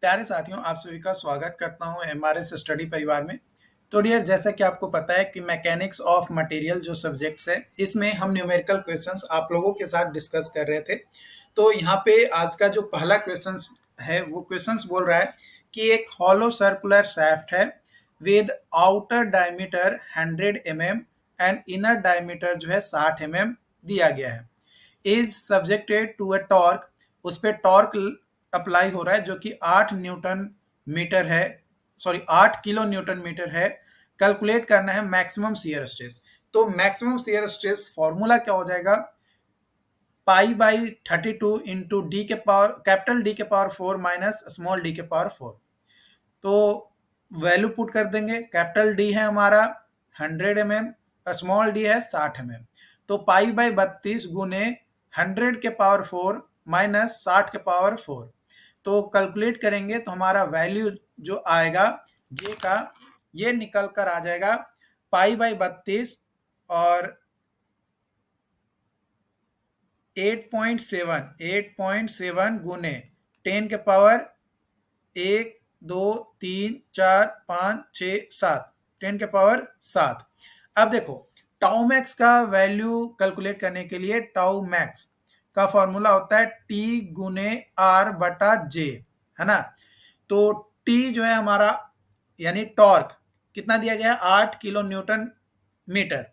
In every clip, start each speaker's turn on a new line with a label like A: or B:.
A: प्यारे साथियों, आप सभी का स्वागत करता हूं एमआरएस स्टडी परिवार में। तो डियर, जैसा कि आपको पता है कि मैकेनिक्स ऑफ मटेरियल जो सब्जेक्ट्स है, इसमें हम न्यूमेरिकल क्वेश्चंस आप लोगों के साथ डिस्कस कर रहे थे। तो यहाँ पे आज का जो पहला क्वेश्चंस है वो क्वेश्चंस बोल रहा है कि एक हॉलो सर्कुलर शाफ्ट है with outer diameter 100 mm and inner diameter जो है 60 mm दिया गया है। Is subjected to a torque, उस पर टॉर्क अप्लाई हो रहा है जो कि 8 न्यूटन मीटर है, सॉरी 8 किलो न्यूटन मीटर है। कैलकुलेट करना है मैक्सिमम शियर स्ट्रेस। तो मैक्सिमम शियर स्ट्रेस फॉर्मूला क्या हो जाएगा, पाई/32 इंटू डी के पावर कैपिटल डी के पावर 4 माइनस स्मॉल डी के पावर 4। तो वैल्यू पुट कर देंगे। कैपिटल डी है हमारा 100 mm, स्मॉल डी है 60 mm। तो पाई/32 गुने 100 के पावर 4 माइनस 60 के पावर 4। तो कैलकुलेट करेंगे तो हमारा वैल्यू जो आएगा जे का, ये निकल कर आ जाएगा पाई/32 और 8.7 गुने 10 के पावर 1 2 3 4 5 6 7, 10 के पावर 7। अब देखो, टाउ मैक्स का वैल्यू कैलकुलेट करने के लिए टाउ मैक्स का फॉर्मूला होता है टी गुने आर बटा जे, है ना। तो टी जो है हमारा यानी टॉर्क कितना दिया गया है, 8 किलो न्यूटन मीटर।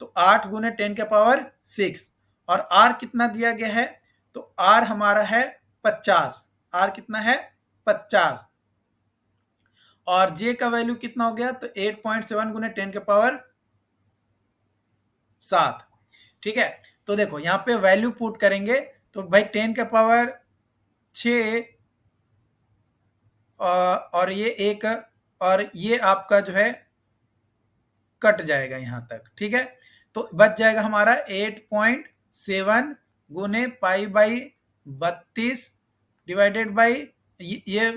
A: तो 8 गुने 10 के पावर 6। और आर कितना दिया गया है, तो आर हमारा है 50। आर कितना है, 50। और जे का वैल्यू कितना हो गया, तो 8.7 गुने 10 के पावर 7। ठीक है। तो देखो यहाँ पे वैल्यू पुट करेंगे तो भाई 10 के पावर 6 और ये एक, और ये आपका जो है कट जाएगा यहाँ तक। ठीक है। तो बच जाएगा हमारा 8.7 गुने पाई/32 डिवाइडेड बाई ये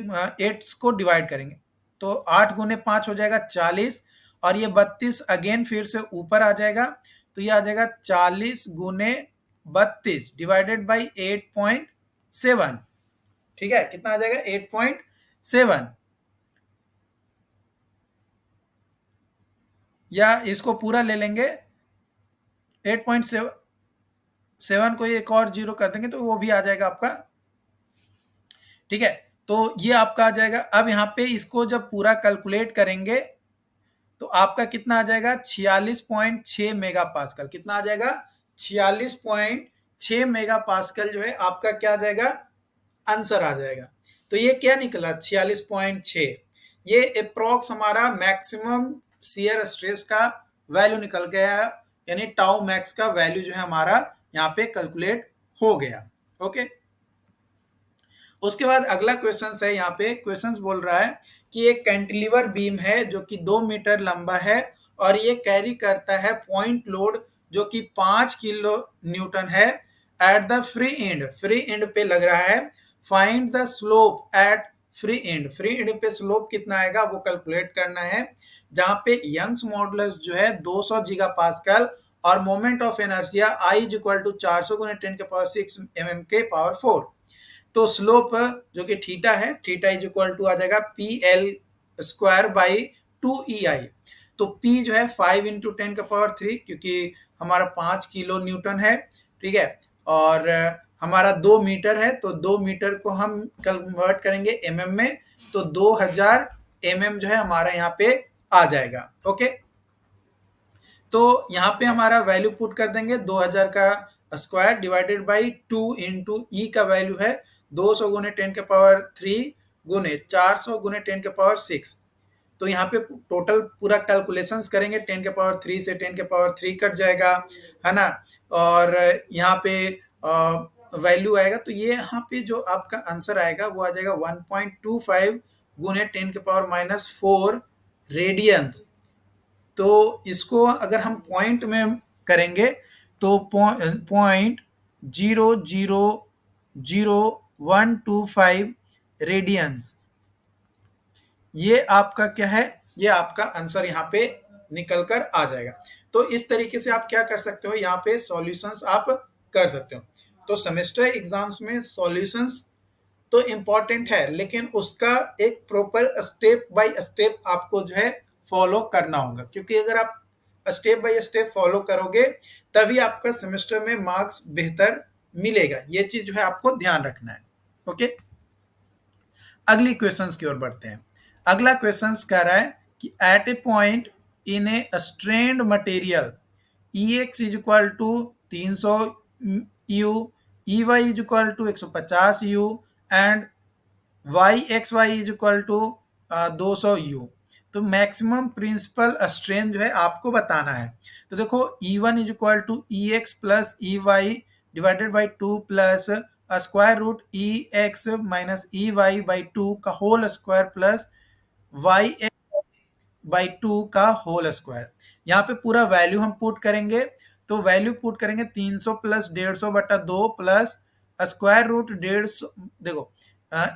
A: 8 को डिवाइड करेंगे तो 8 गुने 5 हो जाएगा 40, और ये 32 अगेन फिर से ऊपर आ जाएगा। तो ये आ जाएगा 40 गुने 32 डिवाइडेड बाई 8.7। ठीक है, कितना आ जाएगा 8.7। या इसको पूरा ले लेंगे, 8.7 को एक और जीरो कर देंगे तो वो भी आ जाएगा आपका। ठीक है। तो ये आपका आ जाएगा। अब यहाँ पे इसको जब पूरा कैलकुलेट करेंगे तो आपका कितना आ जाएगा, 46.6 मेगा पास्कल। कितना आ जाएगा, 46.6 मेगा पास्कल जो है आपका क्या आ जाएगा, आंसर आ जाएगा। तो ये क्या निकला, 46.6। ये अप्रोक्स हमारा मैक्सिमम शियर स्ट्रेस का वैल्यू निकल गया है, यानी टाउ मैक्स का वैल्यू जो है हमारा यहाँ पे कैलकुलेट हो गया। ओके। उसके बाद अगला क्वेश्चन है, यहाँ पे क्वेश्चन बोल रहा है कि एक कैंटिलीवर बीम है जो कि 2 मीटर लंबा है और ये कैरी करता है पॉइंट लोड जो कि 5 किलो न्यूटन है at the free and. Free and पे लग रहा है। Find the slope eight free and. Free and पे स्लोप कितना आएगा वो कैलकुलेट करना है, जहां पे यंग्स मॉडुलस जो है 200 गीगा पास्कल और moment of inertia I is equal to 400 गुने 10 के पावर 6 mm के पावर 4। तो स्लोप जो कि थीटा है, थीटा इज इक्वल टू आ जाएगा P L square by 2EI। तो पी जो है 5 इंटू 10 का पावर 3, क्योंकि हमारा 5 किलो न्यूटन है। ठीक है। और हमारा 2 मीटर है, तो 2 मीटर को हम कन्वर्ट करेंगे एमएम में, तो 2000 एमएम जो है हमारा यहाँ पे आ जाएगा। ओके। तो यहाँ पे हमारा वैल्यू पुट कर देंगे, 2000 का स्क्वायर डिवाइडेड बाई 2 इंटू ई का वैल्यू है 200 गुने 10 के पावर 3 गुने 400 गुने 10 के पावर 6। तो यहाँ पे टोटल पूरा कैलकुलेशंस करेंगे, 10 के पावर 3 से 10 के पावर 3 कट जाएगा, है ना। और यहाँ पे वैल्यू आएगा, तो ये यहाँ पे जो आपका आंसर आएगा वो आ जाएगा 1.25 गुने 10 के पावर -4 रेडियंस। तो इसको अगर हम पॉइंट में करेंगे तो 0.00125 रेडियंस, ये आपका क्या है, ये आपका आंसर यहाँ पे निकल कर आ जाएगा। तो इस तरीके से आप क्या कर सकते हो, यहाँ पे सॉल्यूशंस आप कर सकते हो। तो सेमेस्टर एग्जाम्स में सॉल्यूशंस तो इम्पॉर्टेंट है, लेकिन उसका एक प्रॉपर स्टेप बाय स्टेप आपको जो है फॉलो करना होगा, क्योंकि अगर आप स्टेप बाय स्टेप फॉलो करोगे तभी आपका सेमेस्टर में मार्क्स बेहतर मिलेगा। ये चीज जो है आपको ध्यान रखना है। ओके, अगली क्वेश्चंस की ओर बढ़ते हैं। अगला क्वेश्चंस कह रहा है कि at a point in a strained material EX is equal to 300 u, EY is equal to 150 u and YXY is equal to 200 u. तो मैक्सिमम प्रिंसिपल स्ट्रेन जो है आपको बताना है। तो देखो E1 is equal to EX plus EY divided by 2 plus square root EX minus EY by 2 का whole square plus YX by 2 का होल स्क्वायर। यहाँ पे पूरा वैल्यू हम पुट करेंगे, तो वैल्यू पुट करेंगे 300 प्लस 150 बटा 2 प्लस स्क्वायर रूट 150। देखो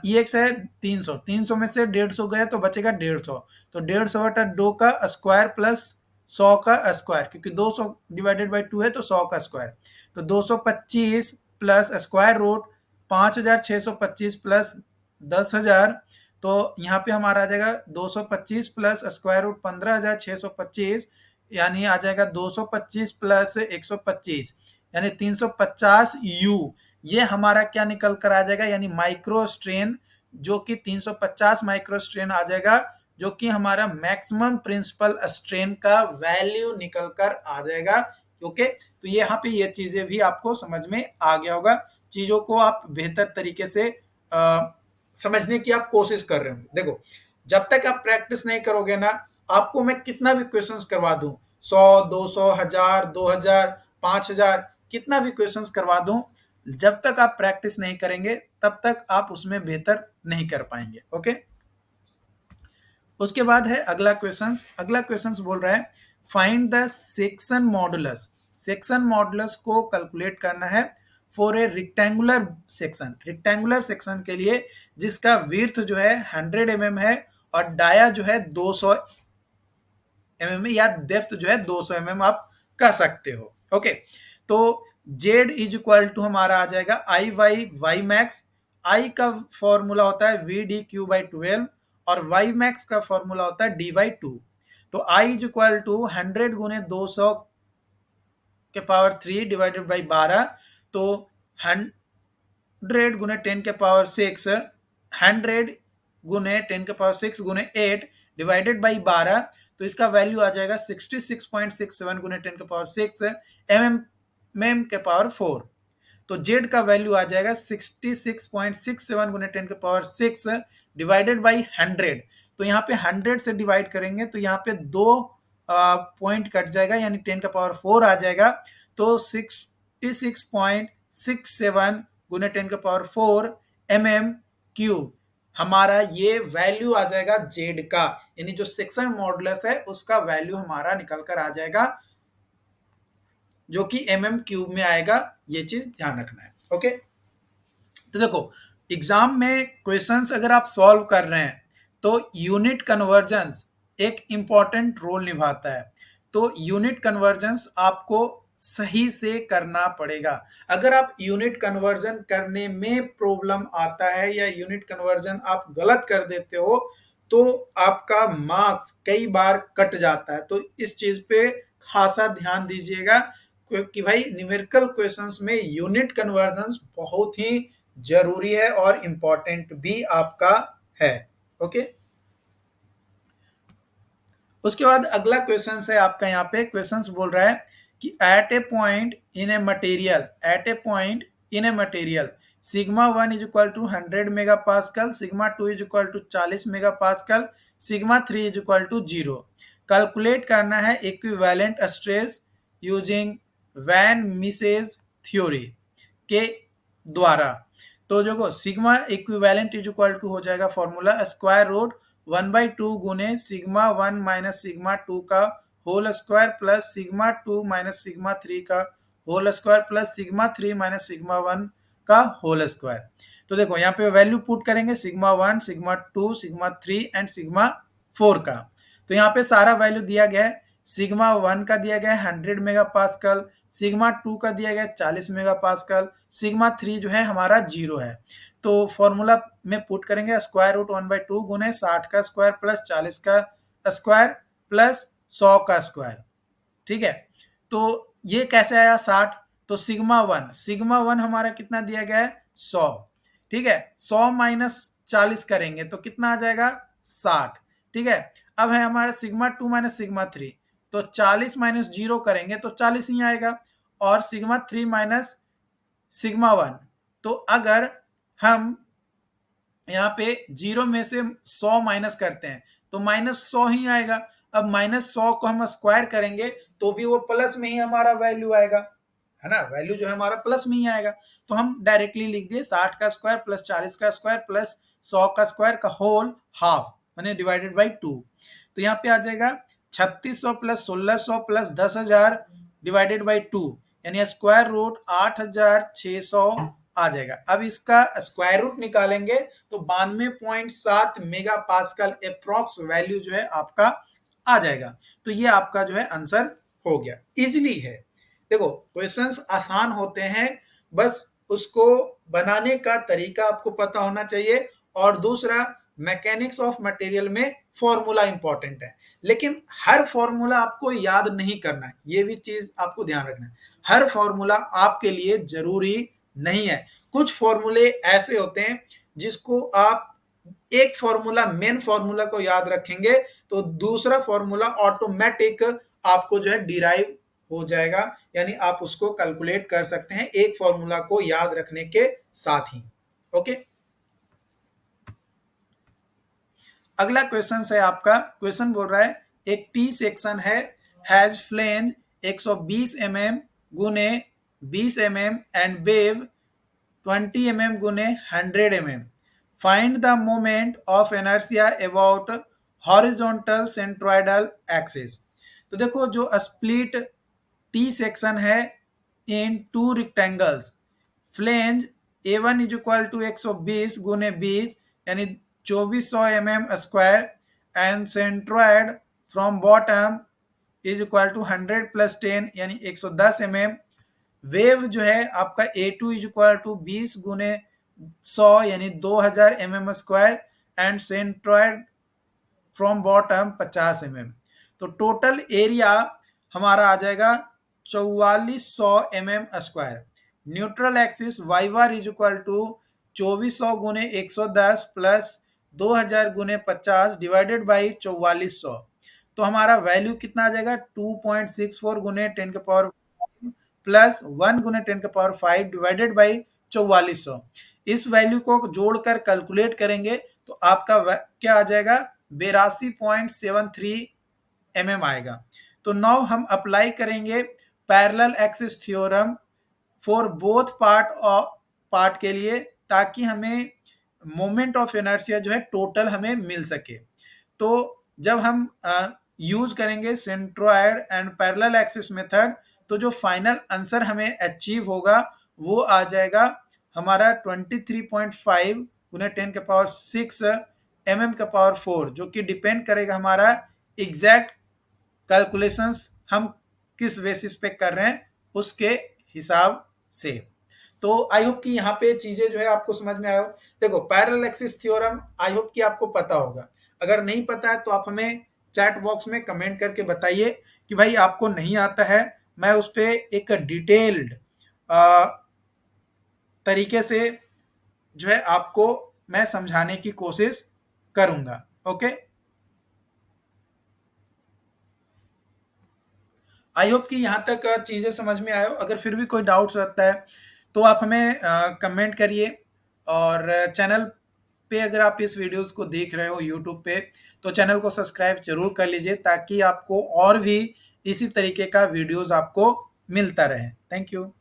A: EX है 300, 300 में से 150 गया तो बचेगा 150, तो 150 बटा 2 का स्क्वायर प्लस 100 का स्क्वायर, क्योंकि 200 डिवाइडेड बाई 2 है तो 100 का स्क्वायर, तो 225 प्लस स्क्वायर रूट 5625 प्लस 10,000। तो यहाँ पे हमारा आ जाएगा 225 प्लस स्क्वायर रूट 15,625, यानी आ जाएगा 225 प्लस 125 यानी 350 यू। ये हमारा क्या निकल कर आ जाएगा, यानी माइक्रो स्ट्रेन, जो कि 350 माइक्रो स्ट्रेन आ जाएगा, जो कि हमारा मैक्सिमम प्रिंसिपल स्ट्रेन का वैल्यू निकल कर आ जाएगा। ओके, तो यहाँ पे ये चीजें भी आपको समझ में आ गया होगा। चीजों को आप बेहतर तरीके से समझने की आप कोशिश कर रहे होंगे। देखो, जब तक आप प्रैक्टिस नहीं करोगे ना, आपको मैं कितना भी क्वेश्चंस करवा दूं, 100, 200, 1000, 2000, 5000, कितना भी क्वेश्चंस करवा दूं, जब तक आप प्रैक्टिस नहीं करेंगे तब तक आप उसमें बेहतर नहीं कर पाएंगे। ओके, उसके बाद है अगला क्वेश्चंस। अगला क्वेश्चंस बोल रहा है find the section modulus. Section modulus को कैलकुलेट करना है for a rectangular section. Rectangular section के लिए जिसका विड्थ जो है 100 mm है और डाया जो है 200 mm या डेप्थ जो है 200 mm आप कह सकते हो। ओके, तो Z इज इक्वल टू हमारा आ जाएगा I/Y मैक्स। I का फॉर्मूला होता है VDQ/12 और Y मैक्स का फॉर्मूला होता है D/2। तो I इज इक्वल टू 100 गुने 200 के पावर 3 डिवाइडेड बाई 12, तो 100 गुने 10 के पावर 6, 100 गुने 10 के पावर 6 गुने 8 डिवाइडेड बाई 12, तो इसका वैल्यू आ जाएगा 66.67 गुने 10 के पावर 6 mm के पावर 4। तो Z का वैल्यू आ जाएगा 66.67 गुने 10 के पावर 6 डिवाइडेड बाई 100। तो यहाँ पे 100 से डिवाइड करेंगे तो यहाँ पे 2 पॉइंट कट जाएगा, यानी 10 का पावर 4 आ जाएगा। तो 66.67 गुने 10 का पावर 4 mm³ हमारा ये वैल्यू आ जाएगा Z का, यानी जो सेक्शन मॉडुलस है उसका वैल्यू हमारा निकल कर आ जाएगा, जो कि mm³ में आएगा। ये चीज ध्यान रखना है। ओके, तो देखो एग्जाम में क्वेश्चंस अगर आप सॉल्व कर रहे हैं तो यूनिट कन्वर्जेंस एक इंपॉर्टेंट रोल निभाता है। तो यूनिट कन्वर्जेंस आपको सही से करना पड़ेगा। अगर आप यूनिट कन्वर्जन करने में प्रॉब्लम आता है या यूनिट कन्वर्जन आप गलत कर देते हो तो आपका मार्क्स कई बार कट जाता है। तो इस चीज पे खासा ध्यान दीजिएगा कि भाई न्यूमेरिकल क्वेश्चंस में यूनिट कन्वर्जन बहुत ही जरूरी है और इंपॉर्टेंट भी आपका है। ओके, उसके बाद अगला क्वेश्चन है आपका, यहाँ पे क्वेश्चंस बोल रहा है कि at a point in a material, at a point in a material sigma 1 is equal to 100 mega pascal, sigma 2 is equal to 40 mega pascal, sigma 3 is equal to 0। Calculate करना है equivalent stress using von Mises theory के द्वारा। तो देखो sigma equivalent is equal to हो जाएगा formula square root 1/2 गुने sigma 1 minus sigma 2 का whole square plus sigma 2 minus sigma 3 का whole square plus sigma 3 minus sigma 1 का होल स्क्वायर। तो देखो यहाँ पे वैल्यू पुट करेंगे sigma 1, sigma 2, sigma 3 and sigma 4 का। तो यहाँ पे सारा वैल्यू दिया गया है। सिग्मा 1 का दिया गया है 100 मेगा पास्कल, सिग्मा 2 का दिया गया 40 मेगा पास्कल, सिग्मा 3 जो है हमारा 0 है। तो फॉर्मूला में पुट करेंगे स्क्वायर रूट 1/2 गुने 60 का स्क्वायर प्लस 40 का स्क्वायर प्लस 100 का स्क्वायर। ठीक है, तो ये कैसे आया 60, तो सिग्मा वन हमारा कितना दिया गया है 100। ठीक है, 100 माइनस 40 करेंगे तो कितना आ जाएगा 60। ठीक है, अब है हमारा सिग्मा 2 माइनस सिग्मा 3, तो 40 माइनस 0 करेंगे तो 40 ही आएगा। और सिग्मा 3 माइनस सिग्मा 1, तो अगर हम यहाँ पे 0 में से 100 माइनस करते हैं तो -100 ही आएगा। अब -100 को हम स्क्वायर करेंगे तो भी वो प्लस में ही हमारा वैल्यू आएगा, है ना, वैल्यू जो है हमारा प्लस में ही आएगा। तो हम डायरेक्टली लिख दिए 60 का स्क्वायर प्लस 40 का स्क्वायर प्लस 100 का स्क्वायर का होल हाफ माने डिवाइडेड बाई 2। तो यहाँ पे आ जाएगा 3600 प्लस 1600 प्लस 10,000 डिवाइडेड बाई 2, यानी स्क्वायर रूट 8600 आ जाएगा। अब इसका स्क्वायर रूट निकालेंगे तो 92.7 मेगा पास्कल अप्रॉक्स वैल्यू जो है आपका आ जाएगा। तो ये आपका जो है आंसर हो गया, इजीली है। देखो क्वेश्चंस आसान होते हैं, बस उसको बनाने का तरीका आपको पता होना चाहिए। और दूसरा, मैकेनिक्स ऑफ मटेरियल में फॉर्मूला इंपॉर्टेंट है, लेकिन हर फॉर्मूला आपको याद नहीं करना है, ये भी चीज आपको ध्यान रखना है। हर फॉर्मूला आपके लिए जरूरी नहीं है। कुछ फॉर्मूले ऐसे होते हैं जिसको आप एक फॉर्मूला मेन फॉर्मूला को याद रखेंगे तो दूसरा फॉर्मूला ऑटोमेटिक आपको जो है डिराइव हो जाएगा, यानी आप उसको कैलकुलेट कर सकते हैं एक फॉर्मूला को याद रखने के साथ ही। ओके, अगला क्वेश्चन है आपका। क्वेश्चन बोल रहा है एक टी सेक्शन है, हैज फ्लेंज 120 mm गुने 20 mm एंड वेव 20 mm गुने 100 mm। Find the moment of inertia about horizontal centroidal axis. तो देखो जो स्प्लिट टी सेक्शन है in two rectangles, flange A1 is equal to 120 गुने 20 यानी 2400 mm square and centroid from bottom is equal to 100 plus 10 यानी 110 mm। Wave जो है आपका A2 इज इक्वल टू 20 गुने 100 यानी 2000 mm square and centroid from bottom 50 mm। तो total area हमारा आ जाएगा 4400 mm square. Neutral axis y bar is equal to 2400 गुने 110 प्लस 2000 गुने 50 डिवाइडेड बाई 4400। तो हमारा वैल्यू कितना आ जाएगा 2.64 गुने 10 के पावर प्लस 1 गुने 10 के पावर 5 डिवाइडेड बाई 4400। इस वैल्यू को जोड़कर कैलकुलेट करेंगे तो आपका क्या आ जाएगा 82.73 mm आएगा। तो नाउ हम अप्लाई करेंगे parallel axis theorem for both part के लिए, ताकि हमें मोमेंट ऑफ इनर्शिया जो है टोटल हमें मिल सके। तो जब हम यूज करेंगे centroid and parallel axis method तो जो फाइनल आंसर हमें अचीव होगा वो आ जाएगा हमारा 23.5 गुने 10 के पावर 6 mm का पावर 4, जो कि डिपेंड करेगा हमारा एग्जैक्ट कैलकुलेशंस हम किस बेसिस पे कर रहे हैं उसके हिसाब से। तो आई होप कि यहाँ पे चीजें जो है आपको समझ में आयो। देखो parallel axis theorem I hope कि आपको पता होगा, अगर नहीं पता है तो आप हमें चैट बॉक्स में कमेंट करके बताइए कि भाई आपको नहीं आता है, मैं उस पर एक डिटेल्ड तरीके से जो है आपको मैं समझाने की कोशिश करूंगा। ओके, आई होप कि यहाँ तक चीज़ें समझ में आयो। अगर फिर भी कोई डाउट्स रहता है तो आप हमें कमेंट करिए। और चैनल पे अगर आप इस वीडियोस को देख रहे हो यूट्यूब पे तो चैनल को सब्सक्राइब जरूर कर लीजिए, ताकि आपको और भी इसी तरीके का वीडियोस आपको मिलता रहे। Thank you.